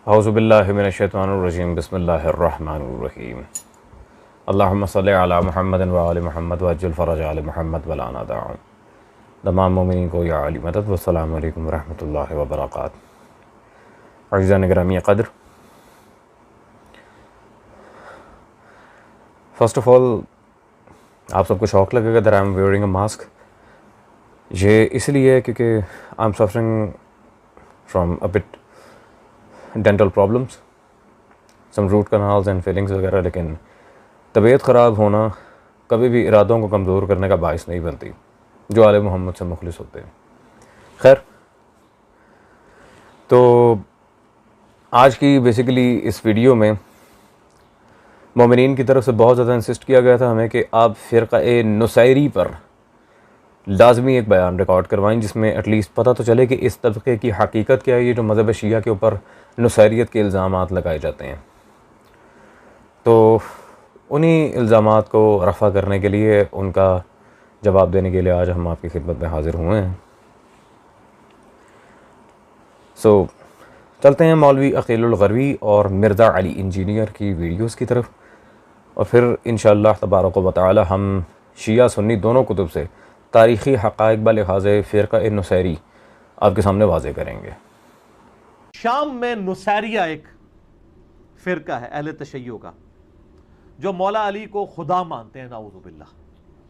औज़ुबिल्लाहि मिनश्शैतानिर्रजीम बिस्मिल्लाहिर्रहमानिर्रहीम अल्लाहुम्मा सल्लि अला मुहम्मदिन व आलि मुहम्मद वअज्जिल फ़रज आलि मुहम्मद वला नदाअ तमाम मोमिनीन को या अली मदद वस्सलामु अलैकुम व रहमतुल्लाहि व बरकातुहू। अज़ीज़ान गिरामी क़द्र, फ़र्स्ट ऑफ़ ऑल आप सबको शौक़ लगेगा that I am wearing a mask. ये इसलिए है क्योंकि I am suffering from a bit dental problems, some root canals and fillings वगैरह, लेकिन तबीयत ख़राब होना कभी भी इरादों को कमज़ोर करने का बाइस नहीं बनती जो आले मोहम्मद से मुखलिस होते हैं। खैर, तो आज की बेसिकली इस वीडियो में मोमिनीन की तरफ से बहुत ज़्यादा इंसिस्ट किया गया था हमें कि आप फ़िरक़ा नुसैरी पर लाजमी एक बयान रिकॉर्ड करवाएं जिसमें एटलीस्ट पता तो चले कि इस तबक़े की हकीकत क्या है, ये जो मज़हब शिया के ऊपर नुसैरियत के इल्ज़ामात लगाए जाते हैं। तो उन्हीं इल्ज़ामात को रफ़ा करने के लिए, उनका जवाब देने के लिए आज हम आपकी खिदमत में हाज़िर हुए हैं। चलते हैं मौलवी अक़ीलुल ग़रवी और मिर्ज़ा अली इंजीनियर की वीडियोस की तरफ, और फिर इंशाअल्लाह तबारक व तआला हम शिया सुन्नी दोनों कुतुब से तारीख़ी हक़ाइक़ बलिहाज़े फ़िरक़ा नुसैरी आपके सामने वाज़े करेंगे। शाम में नुसैरिया एक फ़िरक़ा है अहले तशय्यो का, जो मौला अली को खुदा मानते हैं, नाऊज़ुबिल्लाह,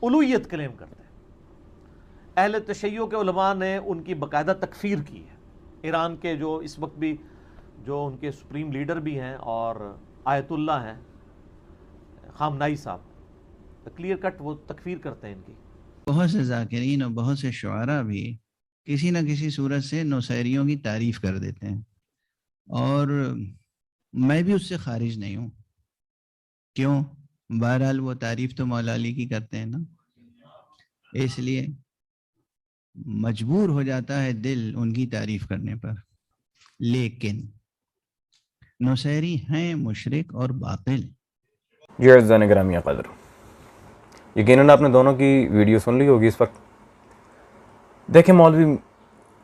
उलूहियत क्लेम करते हैं। अहले तशय्यो के उलमा ने उनकी बाकायदा तकफ़ीर की है। ईरान के जो इस वक्त भी जो उनके सुप्रीम लीडर भी हैं और आयतुल्ला हैं, खामनाई साहब, क्लियर कट वो तकफ़ीर करते हैं इनकी। बहुत से ज़ाकिरीन और बहुत से शुआरा भी किसी न किसी सूरत से नुसैरियों की तारीफ़ कर देते हैं, और मैं भी उससे खारिज नहीं हूँ। क्यों? बहरहाल वो तारीफ़ तो मौला अली की करते हैं ना, इसलिए मजबूर हो जाता है दिल उनकी तारीफ़ करने पर। लेकिन नुसैरी हैं मुशरिक और बातिल। जी अज़ीज़ान गिरामी क़द्र, यकीनन आपने दोनों की वीडियो सुन ली होगी इस वक्त। देखें, मौलवी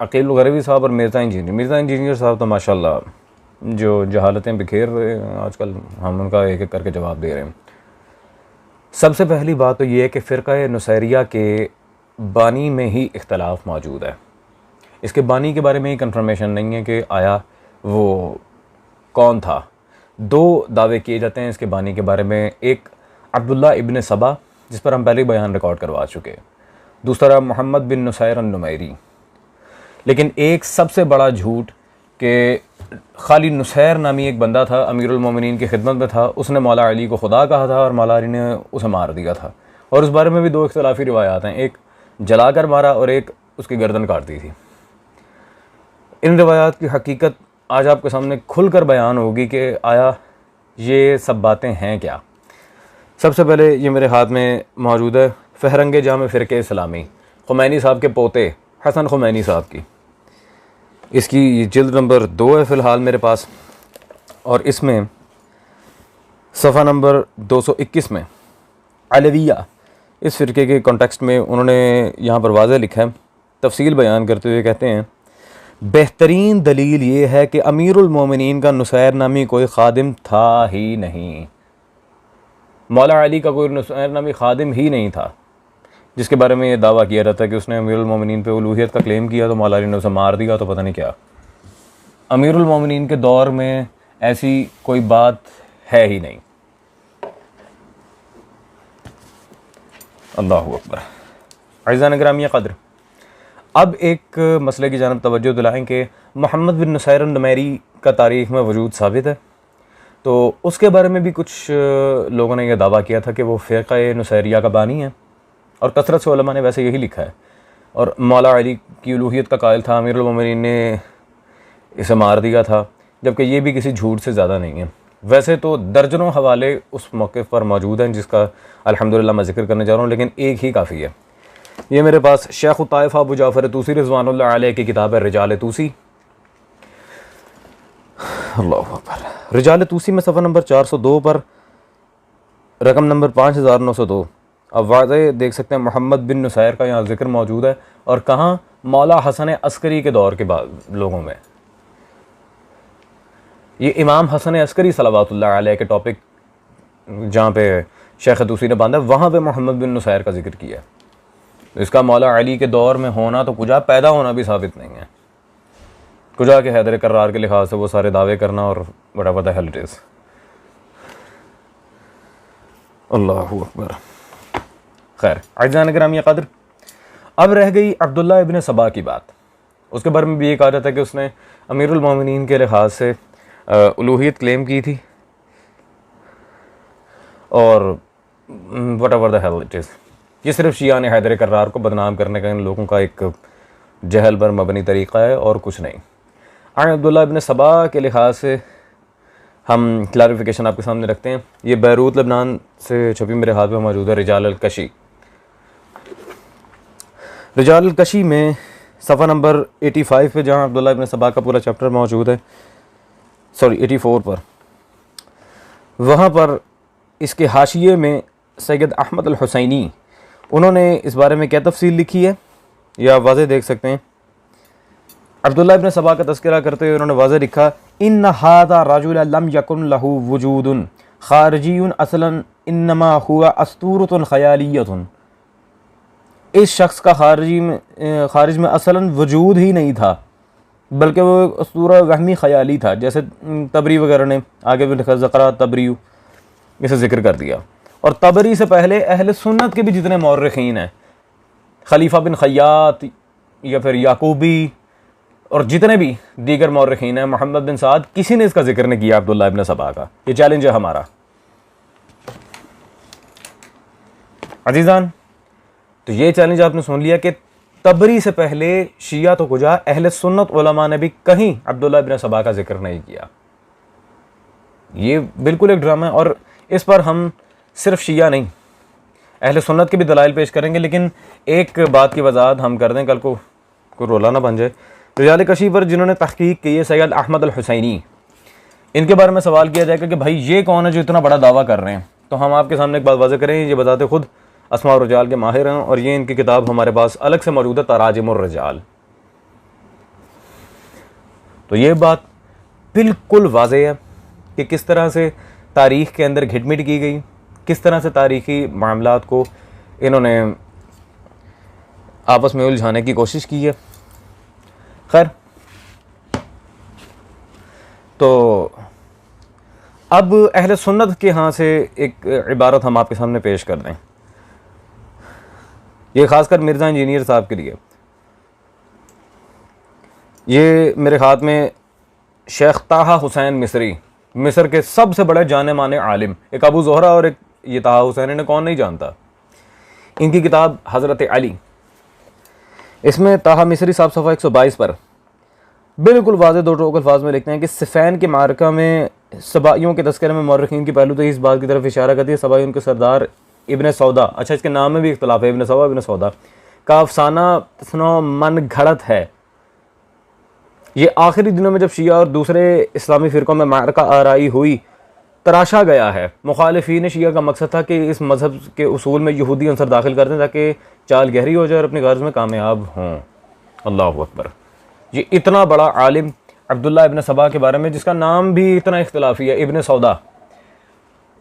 अक़ीलुल ग़रवी साहब और मिर्ज़ा इंजीनियर साहब तो माशाल्लाह जो जहालतें बिखेर रहे हैं आजकल, हम उनका एक एक करके जवाब दे रहे हैं। सबसे पहली बात तो ये है कि फ़िरक़ा नुसैरिया के बानी में ही इख्तलाफ मौजूद है। इसके बानी के बारे में ही कंफर्मेशन नहीं है कि आया वो कौन था। दो दावे किए जाते हैं इसके बानी के बारे में, एक अब्दुल्ला इब्न सबा, जिस पर हम पहले बयान रिकॉर्ड करवा चुके हैं, दूसरा मोहम्मद बिन नुसैर अन-नुमैरी। लेकिन एक सबसे बड़ा झूठ कि खाली नुसैर नामी एक बंदा था, अमीरुल मोमिनीन की खिदमत में था, उसने मौला अली को खुदा कहा था और मौला अली ने उसे मार दिया था। और उस बारे में भी दो इख्तिलाफी रिवायात हैं, एक जलाकर मारा और एक उसकी गर्दन काट दी थी। इन रिवायात की हकीकत आज आपके सामने खुलकर बयान होगी कि आया ये सब बातें हैं क्या। सबसे पहले ये मेरे हाथ में मौजूद है फ़हरंग जामे फ़िरक़े इस्लामी, ख़ुमैनी साहब के पोते हसन ख़ुमैनी साहब की। इसकी जिल्द नंबर 2 है फ़िलहाल मेरे पास, और इसमें सफ़ा नंबर 221 में अलविया इस फ़िरक़े के कॉन्टेक्स्ट में उन्होंने यहाँ पर वाज़ह लिखा है, तफसील बयान करते हुए कहते हैं, बेहतरीन दलील ये है कि अमीरुल मोमिनीन का नुसैर नामी कोई खादिम था ही नहीं। मौला अली का कोई नुसैर नामी खादिम ही नहीं था जिसके बारे में ये दावा किया जाता है कि उसने अमीरुल मोमिनीन पे उलूहियत का क्लेम किया तो मौला अली ने उसे मार दिया, तो पता नहीं क्या। अमीरुल मोमिनीन के दौर में ऐसी कोई बात है ही नहीं। अल्लाहु अकबर। अज़ीज़ान गिरामी क़द्र, अब एक मसले की जानब तवज्जो दिलाएं कि मोहम्मद बिन नुसैर अन-नुमैरी का तारीख़ में वजूद साबित है। तो उसके बारे में भी कुछ लोगों ने यह दावा किया था कि वो फ़िरक़ा नुसैरिया का बानी है, और कसरत से उलमा ने वैसे यही लिखा है, और मौला अली की उलूहियत का कायल था, अमीरुल मोमिनीन ने इसे मार दिया था, जबकि ये भी किसी झूठ से ज़्यादा नहीं है। वैसे तो दर्जनों हवाले उस मौके पर मौजूद हैं जिसका अल्हम्दुलिल्लाह मैं ज़िक्र करने जा रहा हूँ, लेकिन एक ही काफ़ी है। ये मेरे पास शेख ताइफ़ अबू जाफ़र तूसी रिज़वानुल्लाह अलैह की किताब है रिजाल तूसी। अल्लाहु अकबर। रिजाल तूसी में सफ़ा नंबर 402 पर रकम नंबर 5902 अब वाज़े देख सकते हैं मोहम्मद बिन नुसैर का यहाँ ज़िक्र मौजूद है, और कहाँ मौला हसन अस्करी के दौर के बाद लोगों में। ये इमाम हसन अस्करी सलावतुल्लाह अलैह के टॉपिक जहाँ पे शेख तूसी ने बांधा, वहाँ पे मोहम्मद बिन नुसैर का जिक्र किया है। इसका मौला अली के दौर में होना तो कुजा, पैदा होना भी साबित नहीं है। कुजा के हैदर करार के लिहाज से वो सारे दावे करना और बड़ा बड़ा हेल इट इज़। अल्लाहु अकबर। खैर अज़ीज़ान गिरामी क़द्र, अब रह गई अब्दुल्ला इब्न सबा की बात। उसके बारे में भी ये कहा जाता है कि उसने अमीरुल मोमिनीन के लिहाज से उलूहियत क्लेम की थी और what ever the hell it is. ये सिर्फ शिया ने हैदर करार को बदनाम करने का इन लोगों का एक जहल पर मबनी तरीक़ा है और कुछ नहीं। अब्दुल्ला इब्न सबा के लिहाज से हम क्लैरिफिकेशन आपके सामने रखते हैं। ये बैरूत लबनान से छपी मेरे हाथ में मौजूद है रिजाल अल कशी। रिजाल अल कशी में सफ़ा नंबर 85 पे जहाँ अब्दुल्ला इब्न सबा का पूरा चैप्टर मौजूद है, सॉरी 84 पर, वहाँ पर इसके हाशिए में सैयद अहमद अल हुसैनी उन्होंने इस बारे में क्या तफसील लिखी है ये आप वाज़े देख सकते हैं। अब्दुल्ला इब्न सबा का तज़किरा करते हुए उन्होंने वाज़े लिखा, इन्न हादा रजुल लम यकुन लहु वजूदुन खारजियुन असलन इन्नमा हुआ अस्तूरतुन ख़यालियतुन। इस शख्स का खारिज में असलन वजूद ही नहीं था, बल्कि वो अस्तूरा वहमी ख़याली था। जैसे तबरी वगैरह ने आगे भी लिखा, ज़करा तबरी इसे ज़िक्र कर दिया। और तबरी से पहले अहले सुन्नत के भी जितने मौर्रिखीन हैं, खलीफा बिन खय्यात या फिर याकूबी और जितने भी दीगर मौर्रिखीन हैं, मोहम्मद बिन साद, किसी ने इसका जिक्र नहीं किया अब्दुल्ला इब्न सबा का। ये चैलेंज है हमारा अजीज़ान। तो ये चैलेंज आपने सुन लिया कि तबरी से पहले शिया तो कुजा अहले सुन्नत उलमा ने भी कहीं अब्दुल्ला इब्न सबा का जिक्र नहीं किया। ये बिल्कुल एक ड्रामा है और इस पर हम सिर्फ शिया नहीं अहले सुन्नत के भी दलाइल पेश करेंगे। लेकिन एक बात की वजाहत हम कर दें, कल को रोला ना बन जाए। रिजाल कशी पर जिन्होंने तहकीक की है सैयद अहमद अल हुसैनी, इनके बारे में सवाल किया जाएगा कि भाई ये कौन है जो इतना बड़ा दावा कर रहे हैं। तो हम आपके सामने एक बात वाज़ेह करें, ये बताते खुद अस्मा और रिजाल के माहिर हैं और ये इनकी किताब हमारे पास अलग से मौजूद है, तराजिमुर रिजाल। तो ये बात बिल्कुल वाज़ेह है कि किस तरह से तारीख़ के अंदर घिटमिट की गई, किस तरह से तारीख़ी मामलात को इन्होंने आपस में उलझाने की कोशिश की है। खैर, तो अब अहले सुन्नत के यहाँ से एक इबारत हम आपके सामने पेश कर दें, ये ख़ासकर मिर्ज़ा इंजीनियर साहब के लिए। ये मेरे हाथ में शेख ताहा हुसैन मिस्री, मिस्र के सबसे बड़े जाने माने आलिम, एक अबू ज़ोहरा और एक ये ताहा हुसैन, इन्हें कौन नहीं जानता। इनकी किताब हज़रत अली, इसमें ताहा मिस्री साहब सफ़ा 122 पर बिल्कुल वाज़ेह दो टोक अल्फाज में लिखते हैं कि सिफ़ैन के मारका में सबाइयों के तज़किरे में मौर्रिखीन की पहलू तो इस बात की तरफ इशारा करती है सबाई उनके सरदार इब्न सौदा, अच्छा इसके नाम में भी इख्तलाफ है, इब्न सौदा इब्न सौदा का अफसाना तस्नो मन घड़त है। ये आखिरी दिनों में जब शिया और दूसरे इस्लामी फ़िरक़ों में मारका आराई हुई तराशा गया है। मुखालिफीन शिया का मकसद था कि इस मज़हब के उसूल में यहूदी अंसर दाखिल कर दें ताकि चाल गहरी हो जाए और अपनी गर्ज में कामयाब हों। अल्लाहु अकबर। ये इतना बड़ा आलिम अब्दुल्ला इब्न सबा के बारे में, जिसका नाम भी इतना इख्तिलाफी है, इब्न सौदा,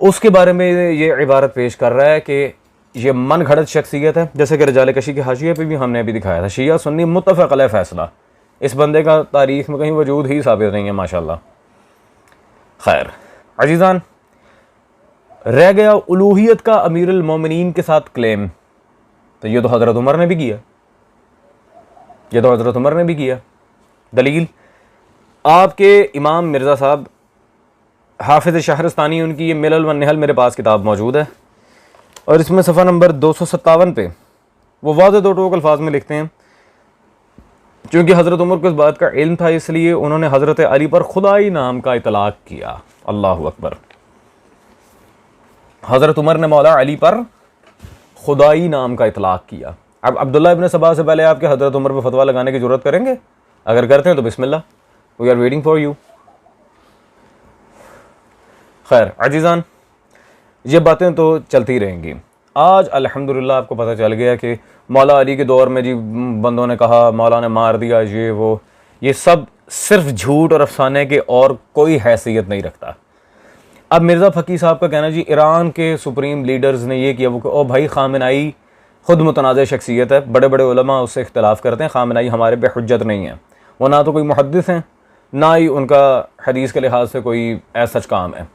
उसके बारे में ये इबारत पेश कर रहा है कि ये मन घड़त शख्सियत है। जैसे कि रिजाल कशी के हाशिये पे भी हमने अभी दिखाया था, शिया सुन्नी मुत्तफ़क़ अलैह फ़ैसला, इस बंदे का तारीख़ में कहीं वजूद ही साबित नहीं है माशाअल्लाह। खैर अजीज़ान, रह गया उलूहियत का अमीरुल मोमिनीन के साथ क्लेम। तो ये तो हज़रत उमर ने भी किया, ये तो हज़रत उमर ने भी किया। दलील आपके इमाम मिर्ज़ा साहब हाफिज़ शहरस्तानी, उनकी ये मिलल व नहल मेरे पास किताब मौजूद है और इसमें सफ़ा नंबर 257 पे वो वाज़ेह दो टोक अल्फाज में लिखते हैं, क्योंकि हज़रत उमर को इस बात का इल्म था इसलिए उन्होंने हज़रत अली पर खुदाई नाम का इतलाक़ किया। अल्लाहु अकबर। हज़रत उमर ने मौला अली पर खुदाई नाम का इतलाक़ किया। अब अब्दुल्ला इब्न सबा से पहले आपके हज़रत उमर पर फतवा लगाने की ज़रूरत करेंगे? अगर करते हैं तो बिस्मिल्लाह, we are waiting for you. खैर अजीज़ान, ये बातें तो चलती रहेंगी। आज अल्हम्दुलिल्लाह आपको पता चल गया कि मौला अली के दौर में जी बंदों ने कहा मौला ने मार दिया, ये वो, ये सब सिर्फ झूठ और अफसाने के और कोई हैसियत नहीं रखता। अब मिर्ज़ा फ़की साहब का कहना जी ईरान के सुप्रीम लीडर्स ने ये किया वो, ओ भाई ख़ामेनाई ख़ुद मुतनाज़ शख्सियत है, बड़े बड़े उलमा उससे इख्तलाफ करते हैं, ख़ामेनाई हमारे पे हुज्जत नहीं है। वो ना तो कोई मुहद्दिस हैं, ना ही उनका हदीस के लिहाज से कोई ऐसा सच काम है।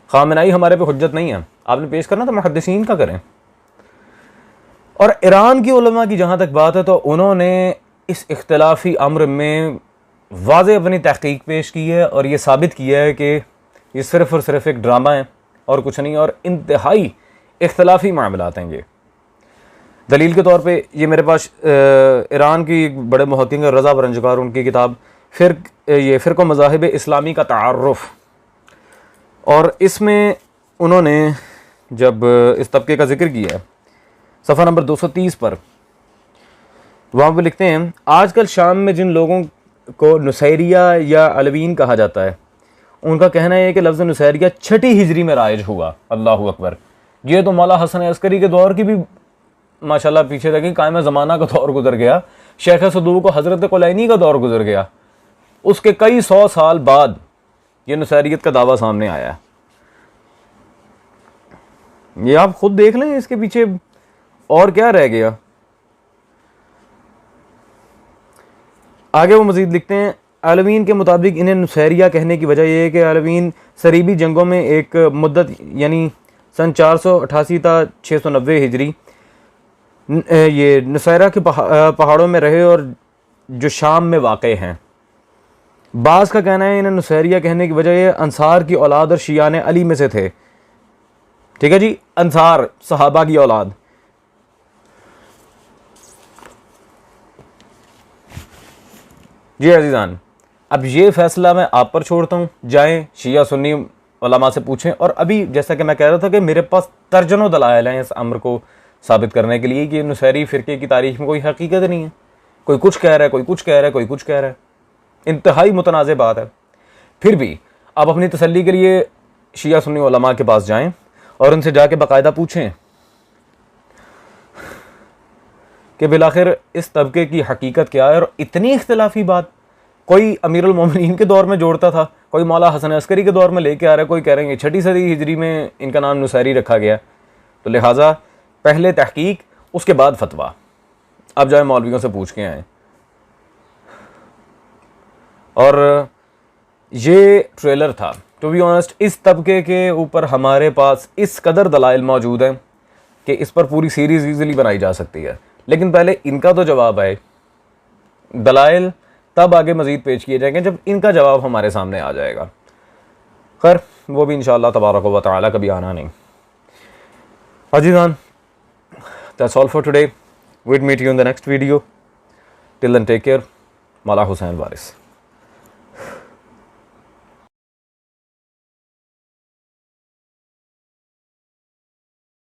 ख़ामेनाई हमारे पे हुज्जत नहीं है, आपने पेश करना तो मुहद्दिसीन का करें। और ईरान की उलमा की जहाँ तक बात है तो उन्होंने इस इख्तलाफी अम्र में वाज़े अपनी तहक़ीक़ पेश की है और ये साबित किया है कि ये सिर्फ़ और सिर्फ एक ड्रामा है और कुछ नहीं, और इंतहाई इख्तलाफी मामलात हैं ये। दलील के तौर पे ये मेरे पास ईरान की एक बड़े मुहक्किक रज़ा बरंजकार उनकी किताब फ़िरक़ मज़ाहिब इस्लामी का तारुफ़, और इसमें उन्होंने जब इस तबके का जिक्र किया है सफ़ा नंबर 230 पर, वहाँ पर लिखते हैं आजकल शाम में जिन लोगों को नुसैरिया या अलवीन कहा जाता है उनका कहना है कि लफ्ज़ नुसैरिया 6ठी हिजरी में राइज हुआ। अल्लाह अकबर। ये तो मौला हसन अस्करी के दौर की भी माशाल्लाह पीछे तक कायम ज़माना का दौर गुजर गया, शेख सदूक को हज़रत कुलैनी का दौर गुजर गया, उसके कई 100 साल बाद ये नुसैरियत का दावा सामने आया। ये आप खुद देख लें इसके पीछे और क्या रह गया। आगे वो मज़ीद लिखते हैं अलवीन के मुताबिक इन्हें नुसैरिया कहने की वजह यह है कि अलवीन सरीबी जंगों में एक मुद्दत यानी सन 488 था 690 हिजरी ये नुसैरा के पहाड़ों में रहे और जो शाम में वाक़े हैं। बाज़ का कहना है इन्हें नुसैरिया कहने की वजह यह अंसार की औलाद और शियाने अली में से थे। ठीक है जी, अंसार सहाबा की औलाद। जी अज़ीज़ान, अब ये फ़ैसला मैं आप पर छोड़ता हूँ, जाएँ शिया सुन्नी उलमा से पूछें। और अभी जैसा कि मैं कह रहा था कि मेरे पास दर्जनों दलाइल हैं इस अम्र को साबित करने के लिए कि नुसैरी फ़िरके की तारीख़ में कोई हकीकत नहीं है। कोई कुछ कह रहा है, कोई कुछ कह रहा है, कोई कुछ कह रहा है, इंतहाई मुतनाज़ बात है। फिर भी आप अपनी तसल्ली के लिए शिया सुन्नी उलमा के पास जाएँ और उनसे जाके बाकायदा पूछें कि बिलाखिर इस तबके की हकीकत क्या है। और इतनी इख्तिलाफी बात कोई अमीरुल मोमिनीन के दौर में जोड़ता था, कोई मौला हसन अस्करी के दौर में लेके आ रहा है, कोई कह रहे हैं 6ठी सदी हिजरी में इनका नाम नुसैरी रखा गया। तो लिहाजा पहले तहकीक उसके बाद फतवा। अब जाए मौलवियों से पूछ के आए। और ये ट्रेलर था, टू बी ऑनेस्ट इस तबके के ऊपर हमारे पास इस कदर दलाइल मौजूद हैं कि इस पर पूरी सीरीज़ ईज़िली बनाई जा सकती है। लेकिन पहले इनका तो जवाब आए, दलाइल तब आगे मज़ीद पेश किए जाएंगे जब इनका जवाब हमारे सामने आ जाएगा। खैर वो भी इंशाअल्लाह तबारक व तआला कभी आना नहीं। अज़ीज़ान, that's all for today. We'll meet you in the next video. Till then, take care. Mala Hussain Waris.